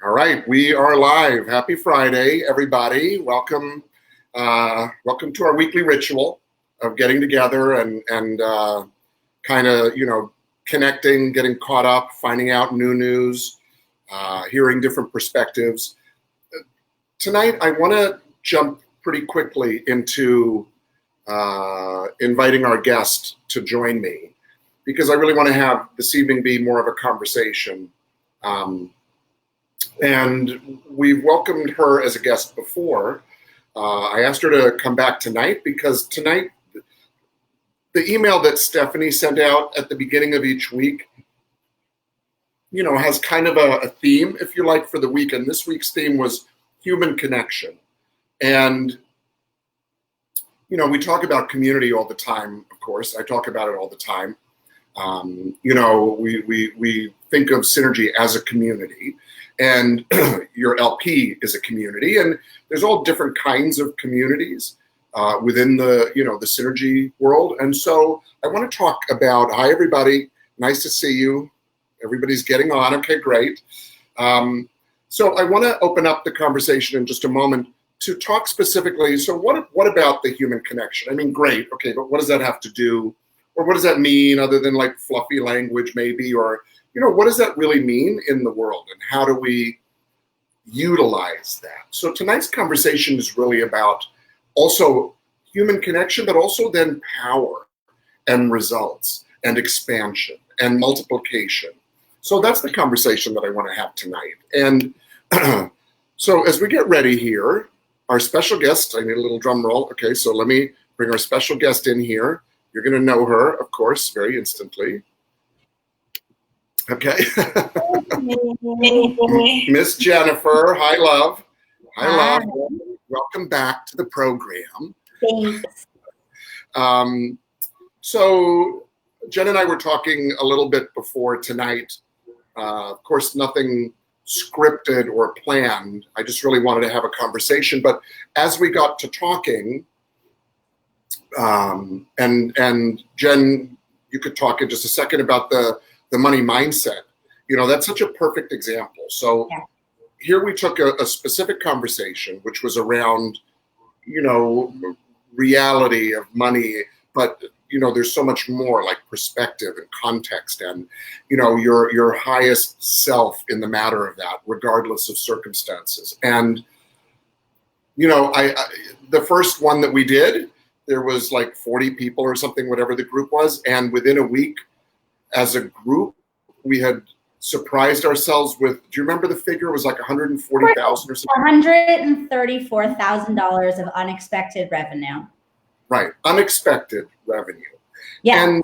All right, we are live. Happy Friday, everybody. Welcome to our weekly ritual of getting together and kind of, connecting, getting caught up, finding out new news, hearing different perspectives. Tonight, I want to jump pretty quickly into inviting our guest to join me, because I really want to have this evening be more of a conversation. And we've welcomed her as a guest before. I asked her to come back tonight because tonight, the email that Stephanie sent out at the beginning of each week, has kind of a theme, if you like, for the week. And this week's theme was human connection. And, we talk about community all the time, of course. I talk about it all the time. We think of Synergy as a community, and your LP is a community, and there's all different kinds of communities within the Synergy world. And so I want to talk about, hi everybody, nice to see you. Everybody's getting on. Okay, great. So I want to open up the conversation in just a moment to talk specifically. So what about the human connection? I mean, great. Okay, but what does that have to do? Or what does that mean other than like fluffy language maybe? Or, what does that really mean in the world? And how do we utilize that? So tonight's conversation is really about also human connection, but also then power and results and expansion and multiplication. So that's the conversation that I want to have tonight. And so as we get ready here, our special guest, I need a little drum roll. Okay, so let me bring our special guest in here. You're going to know her, of course, very instantly. Okay. Miss Jennifer. Hi, love. Hi, love. Welcome back to the program. Thanks. So Jen and I were talking a little bit before tonight. Of course, nothing scripted or planned. I just really wanted to have a conversation. But as we got to talking, and Jen, you could talk in just a second about the money mindset. That's such a perfect example. So yeah. Here we took a specific conversation, which was around, reality of money, but there's so much more, like perspective and context and, your highest self in the matter of that, regardless of circumstances. And, the first one that we did, there was like 40 people or something, whatever the group was. And within a week, as a group, we had surprised ourselves with, do you remember the figure? It was like 140,000 or something. $134,000 of unexpected revenue. Right. Unexpected revenue. Yeah. And,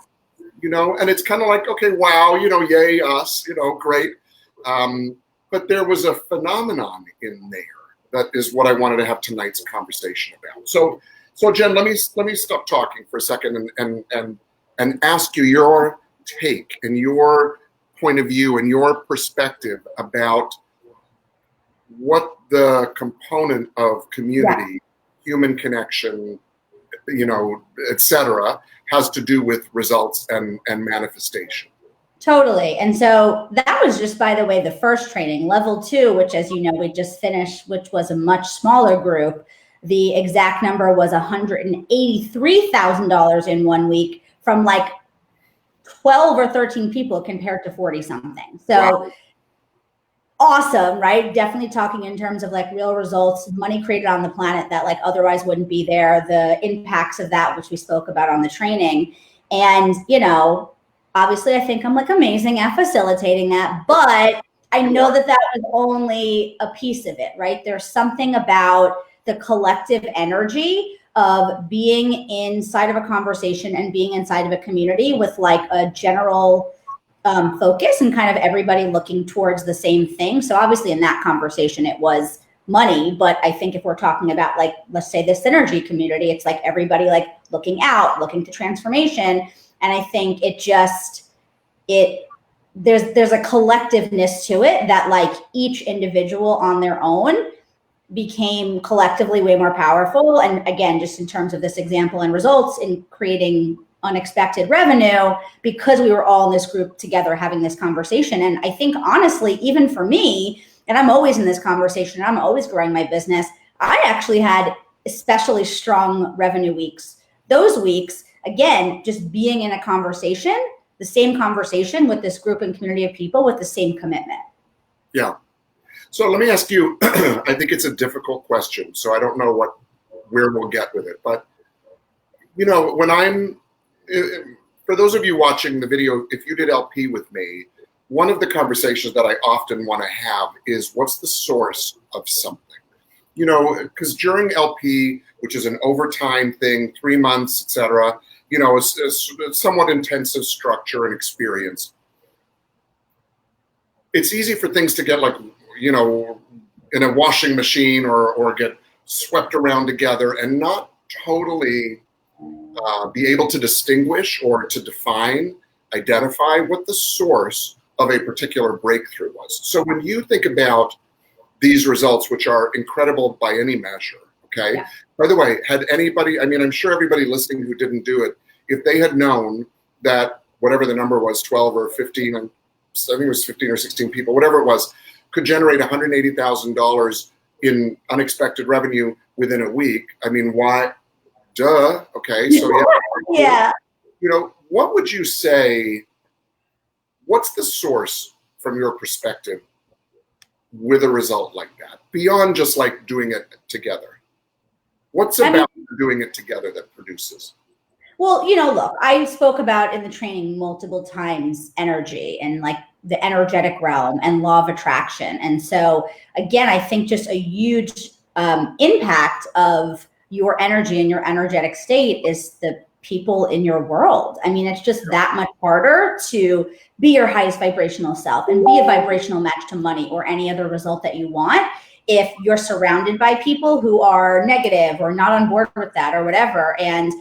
and it's kind of like, okay, wow, yay us, great. But there was a phenomenon in there that is what I wanted to have tonight's conversation about. So Jen, let me stop talking for a second and ask you your take and your point of view and your perspective about what the component of community, human connection, et cetera, has to do with results and manifestation. Totally. And so that was just, by the way, the first training. Level 2, which, as you know, we just finished, which was a much smaller group. The exact number was $183,000 in 1 week from like 12 or 13 people compared to 40 something. So wow. Awesome, right? Definitely talking in terms of like real results, money created on the planet that like otherwise wouldn't be there, the impacts of that, which we spoke about on the training. And, obviously I think I'm like amazing at facilitating that, but I know that was only a piece of it, right? There's something about the collective energy of being inside of a conversation and being inside of a community with like a general focus and kind of everybody looking towards the same thing. So obviously in that conversation, it was money, but I think if we're talking about like, let's say the Synergy community, it's like everybody like looking out, looking to transformation. And I think there's a collectiveness to it that like each individual on their own became collectively way more powerful. And again, just in terms of this example and results in creating unexpected revenue, because we were all in this group together having this conversation. And I think honestly, even for me, and I'm always in this conversation, I'm always growing my business, I actually had especially strong revenue weeks. Those weeks, again, just being in a conversation, the same conversation with this group and community of people with the same commitment. Yeah. So let me ask you, I think it's a difficult question, so I don't know where we'll get with it. But, you know, for those of you watching the video, if you did LP with me, one of the conversations that I often want to have is, what's the source of something? You know, because during LP, which is an overtime thing, 3 months, etc., you know, it's a somewhat intensive structure and experience. It's easy for things to get, like, you know, in a washing machine or get swept around together and not totally be able to distinguish or to define, identify what the source of a particular breakthrough was. So when you think about these results, which are incredible by any measure, okay? Yeah. By the way, had anybody, I mean, I'm sure everybody listening who didn't do it, if they had known that whatever the number was, 12 or 15, I think it was 15 or 16 people, whatever it was, could generate $180,000 in unexpected revenue within a week. I mean, why? Duh. Okay. So yeah. You know, what would you say? What's the source from your perspective with a result like that, beyond just like doing it together? What's about doing it together that produces? Well, you know, look, I spoke about in the training multiple times energy and like the energetic realm and law of attraction. And so again, I think just a huge impact of your energy and your energetic state is the people in your world. I mean, it's just that much harder to be your highest vibrational self and be a vibrational match to money or any other result that you want if you're surrounded by people who are negative or not on board with that or whatever. And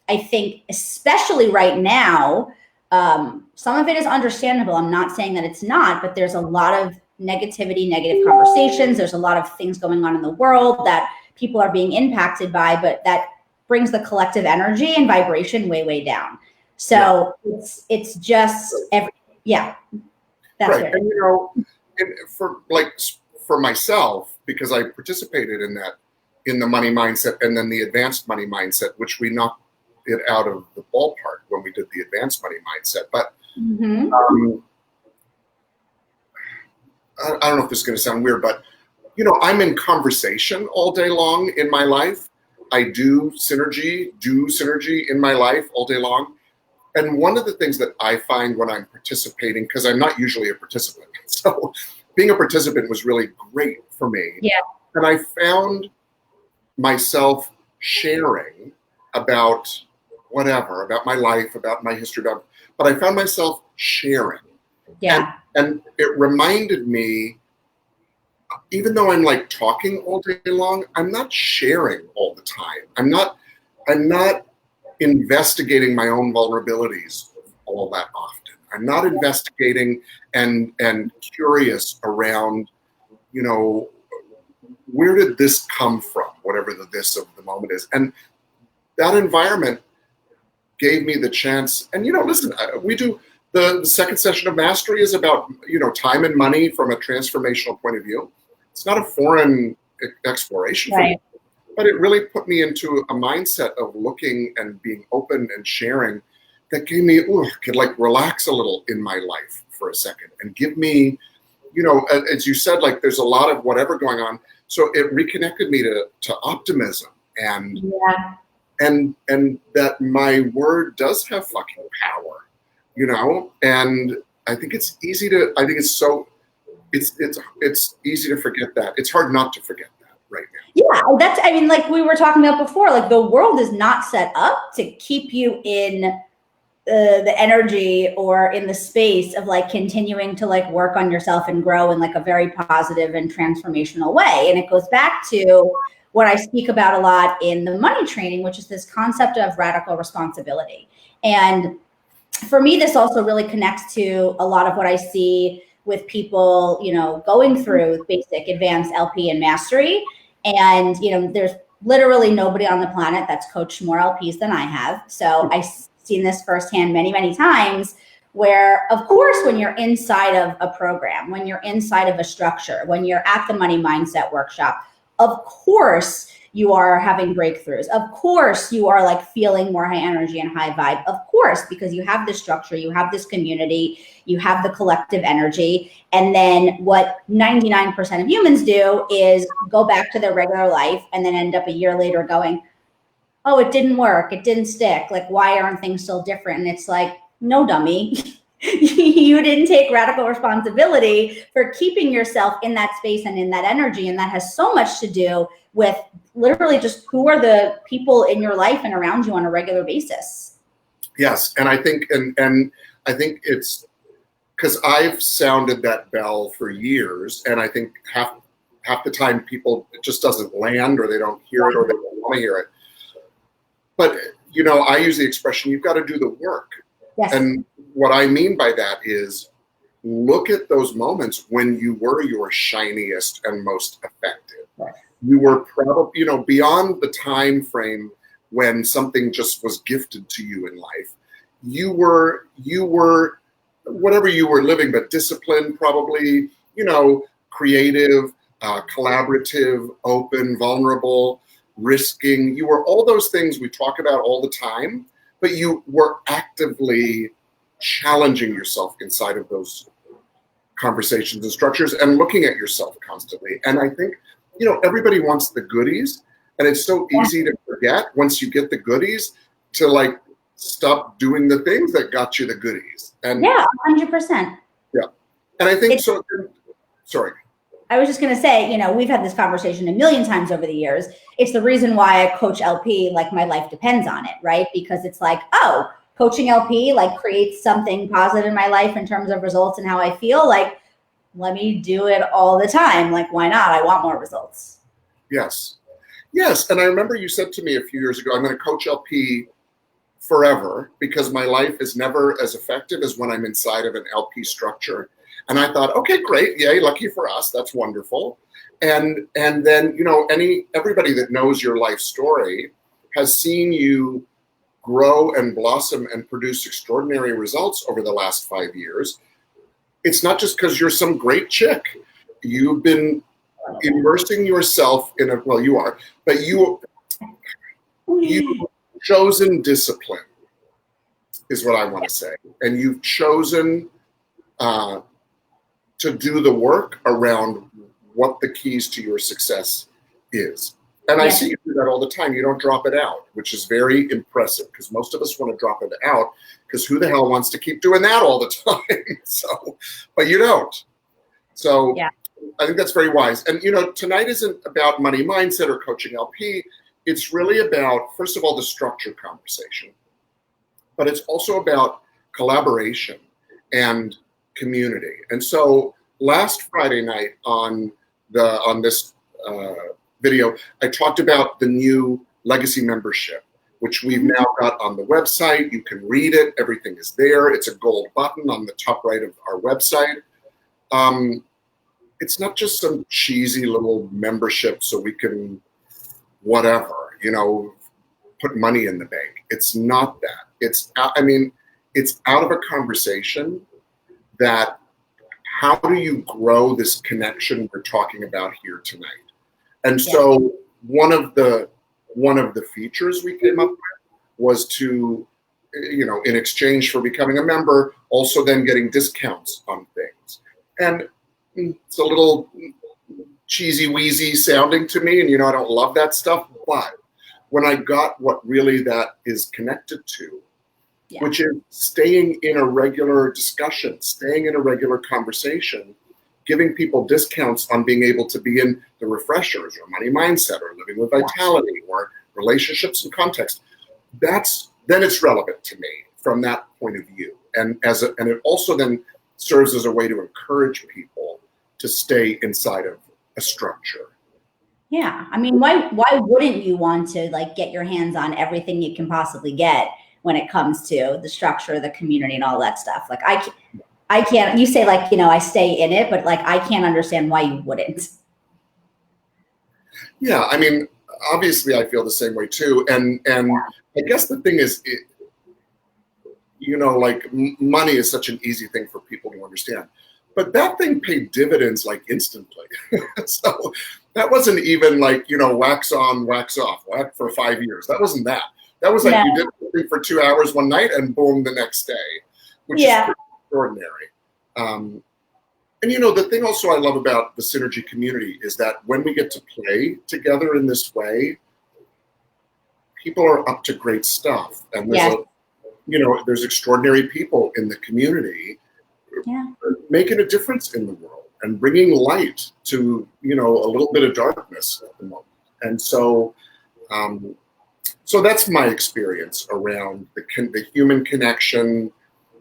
I think especially right now, some of it is understandable. I'm not saying that it's not, but there's a lot of negativity, negative conversations. There's a lot of things going on in the world that people are being impacted by, but that brings the collective energy and vibration way, way down. So it's just that's right. it. And you know, for myself, because I participated in that, in the money mindset and then the advanced money mindset, which we knocked it out of the ballpark when we did the advanced money mindset. But I don't know if this is going to sound weird, but you know, I'm in conversation all day long in my life. I do synergy in my life all day long. And one of the things that I find when I'm participating, because I'm not usually a participant, so being a participant was really great for me. Yeah. And I found myself sharing about whatever, about my life, about my history, but I found myself sharing. Yeah. And it reminded me, even though I'm like talking all day long, I'm not sharing all the time. I'm not investigating my own vulnerabilities all that often. I'm not investigating and curious around, you know, where did this come from? Whatever the this of the moment is. And that environment gave me the chance. And, you know, listen, we do the second session of mastery is about, you know, time and money from a transformational point of view. It's not a foreign exploration for me, but it really put me into a mindset of looking and being open and sharing that gave me, could like relax a little in my life for a second and give me, you know, as you said, like there's a lot of whatever going on. So it reconnected me to optimism and that my word does have fucking power, you know? And I think it's easy to, I think it's so, it's easy to forget that. It's hard not to forget that right now. Yeah, that's, I mean, like we were talking about before, like the world is not set up to keep you in the energy or in the space of like continuing to like work on yourself and grow in like a very positive and transformational way. And it goes back to what I speak about a lot in the money training, which is this concept of radical responsibility. And for me, this also really connects to a lot of what I see with people, you know, going through basic, advanced, LP, and mastery. And, you know, there's literally nobody on the planet that's coached more LPs than I have. So I've seen this firsthand many, many times where, of course, when you're inside of a program, when you're inside of a structure, when you're at the money mindset workshop, of course you are having breakthroughs. Of course you are like feeling more high energy and high vibe. Of course, because you have this structure, you have this community, you have the collective energy. And then what 99% of humans do is go back to their regular life and then end up a year later going, oh, it didn't work. It didn't stick. Like, why aren't things still different? And it's like, no, dummy. You didn't take radical responsibility for keeping yourself in that space and in that energy. And that has so much to do with literally just who are the people in your life and around you on a regular basis. Yes. And I think, and I think it's because I've sounded that bell for years. And I think half the time people, it just doesn't land, or they don't hear it, or they don't want to hear it. But, you know, I use the expression, you've got to do the work. Yes. And what I mean by that is look at those moments when you were your shiniest and most effective. Right. You were probably, you know, beyond the time frame when something just was gifted to you in life. You were whatever you were living, but disciplined, probably, you know, creative, collaborative, open, vulnerable, risking. You were all those things we talk about all the time, but you were actively challenging yourself inside of those conversations and structures and looking at yourself constantly. And I think, you know, everybody wants the goodies, and it's so easy to forget once you get the goodies to like stop doing the things that got you the goodies. And 100%. Yeah. And I think so. Sorry. I was just going to say, you know, we've had this conversation a million times over the years. It's the reason why I coach LP, like my life depends on it, right? Because it's like, oh, coaching LP like creates something positive in my life in terms of results and how I feel. Like, let me do it all the time. Like, why not? I want more results. Yes. Yes. And I remember you said to me a few years ago, I'm going to coach LP forever because my life is never as effective as when I'm inside of an LP structure. And I thought, okay, great. Yay. Lucky for us. That's wonderful. And then, you know, everybody that knows your life story has seen you grow and blossom and produce extraordinary results over the last 5 years. It's not just because you're some great chick. You've been immersing yourself in well, you are, but you've chosen discipline is what I want to say. And you've chosen to do the work around what the keys to your success is. And I see you do that all the time. You don't drop it out, which is very impressive because most of us want to drop it out because who the hell wants to keep doing that all the time? So, but you don't. So yeah. I think that's very wise. And, you know, tonight isn't about money mindset or coaching LP. It's really about, first of all, the structure conversation, but it's also about collaboration and community. And so last Friday night on this video, I talked about the new legacy membership, which we've now got on the website. You can read it. Everything is there. It's a gold button on the top right of our website. It's not just some cheesy little membership so we can whatever, you know, put money in the bank. It's not that. It's out of a conversation that how do you grow this connection we're talking about here tonight? And so one of the features we came up with was to, you know, in exchange for becoming a member, also then getting discounts on things. And it's a little cheesy wheezy sounding to me, and you know I don't love that stuff, but when I got what really that is connected to, which is staying in a regular discussion, staying in a regular conversation, giving people discounts on being able to be in the refreshers or money mindset or living with vitality or relationships and context, then it's relevant to me from that point of view. And it also then serves as a way to encourage people to stay inside of a structure. Yeah. I mean, why wouldn't you want to like get your hands on everything you can possibly get when it comes to the structure, the community and all that stuff? Like I can't, you say like, you know, I stay in it, but like, I can't understand why you wouldn't. Yeah. I mean, obviously I feel the same way too. And I guess the thing is, like money is such an easy thing for people to understand. But that thing paid dividends like instantly. So that wasn't even like, wax on, wax off, for 5 years. That wasn't that. That was like you did something for 2 hours one night and boom, the next day, which is pretty extraordinary. And the thing also I love about the Synergy community is that when we get to play together in this way, people are up to great stuff. And there's extraordinary people in the community making a difference in the world and bringing light to, a little bit of darkness at the moment. And so, so that's my experience around the human connection,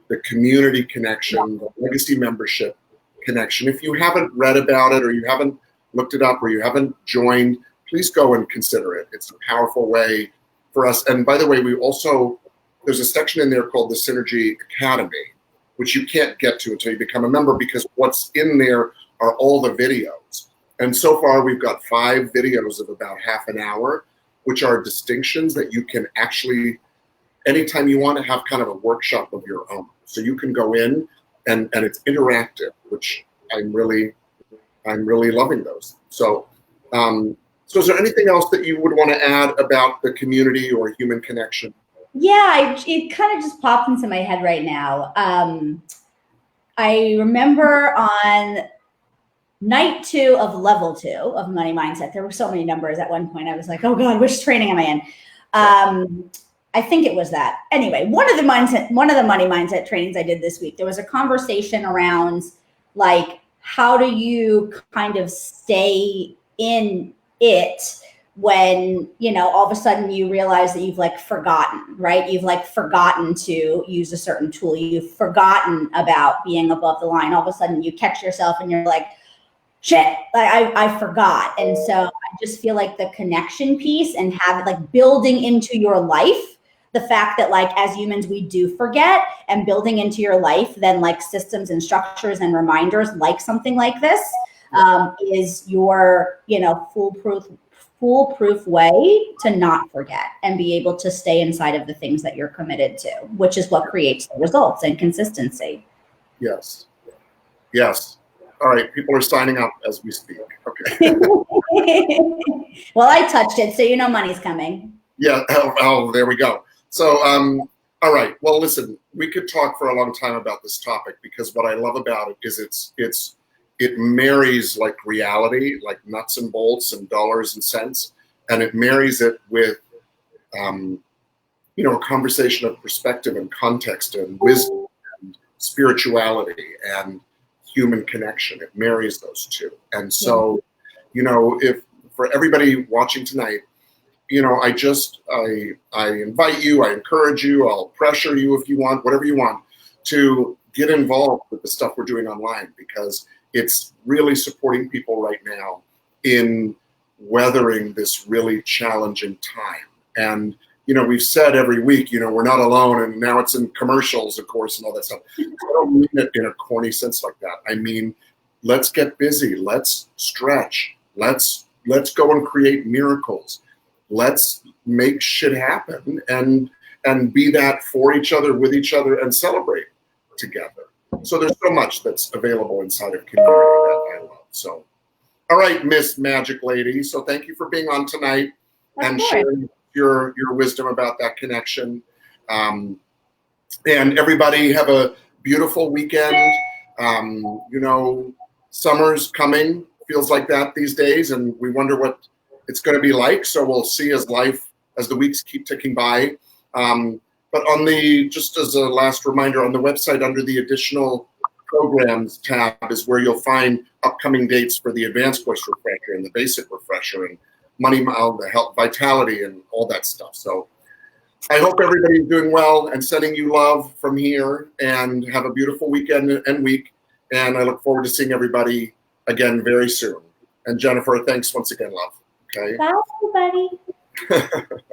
the community connection, the legacy membership connection. If you haven't read about it or you haven't looked it up or you haven't joined, please go and consider it. It's a powerful way for us. And by the way, there's a section in there called the Synergy Academy, which you can't get to until you become a member, because what's in there are all the videos. And so far we've got 5 videos of about half an hour, which are distinctions that you can actually, anytime you want to have kind of a workshop of your own. So you can go in and it's interactive, which I'm really loving those. So, so is there anything else that you would want to add about the community or human connection? Yeah, it kind of just popped into my head right now. I remember on night 2 of level 2 of Money Mindset, there were so many numbers at one point. I was like, oh God, which training am I in? I think it was that. Anyway, one of the money mindset trainings I did this week, there was a conversation around like, how do you kind of stay in it when, all of a sudden you realize that you've like forgotten, right? You've like forgotten to use a certain tool. You've forgotten about being above the line. All of a sudden you catch yourself and you're like, shit, like I forgot. And so I just feel like the connection piece and have it like building into your life, the fact that like as humans, we do forget, and building into your life, then like systems and structures and reminders, like something like this is your, foolproof way to not forget and be able to stay inside of the things that you're committed to, which is what creates the results and consistency. Yes. All right, people are signing up as we speak. Okay. Well, I touched it, so money's coming. Yeah. Oh, there we go. So, all right. Well, listen, we could talk for a long time about this topic, because what I love about it is it marries like reality, like nuts and bolts and dollars and cents, and it marries it with, a conversation of perspective and context and wisdom and spirituality and human connection. It marries those two. And so, if for everybody watching tonight, I invite you, I encourage you, I'll pressure you if you want, whatever you want, to get involved with the stuff we're doing online, because it's really supporting people right now in weathering this really challenging time. And, we've said every week, we're not alone, and now it's in commercials, of course, and all that stuff. I don't mean it in a corny sense like that. I mean, let's get busy, let's stretch, let's go and create miracles. Let's make shit happen and be that for each other, with each other, and celebrate together. So there's so much that's available inside of community that I love. So, all right, Miss Magic Lady. So thank you for being on tonight and sharing your wisdom about that connection. And everybody have a beautiful weekend. Summer's coming, feels like that these days, and we wonder what it's going to be like. So we'll see as the weeks keep ticking by. But just as a last reminder, on the website under the additional programs tab is where you'll find upcoming dates for the advanced voice refresher and the basic refresher and Money Mile, the health, vitality, and all that stuff. So I hope everybody's doing well and sending you love from here, and have a beautiful weekend and week. And I look forward to seeing everybody again very soon. And Jennifer, thanks once again, love. Okay. Bye, everybody.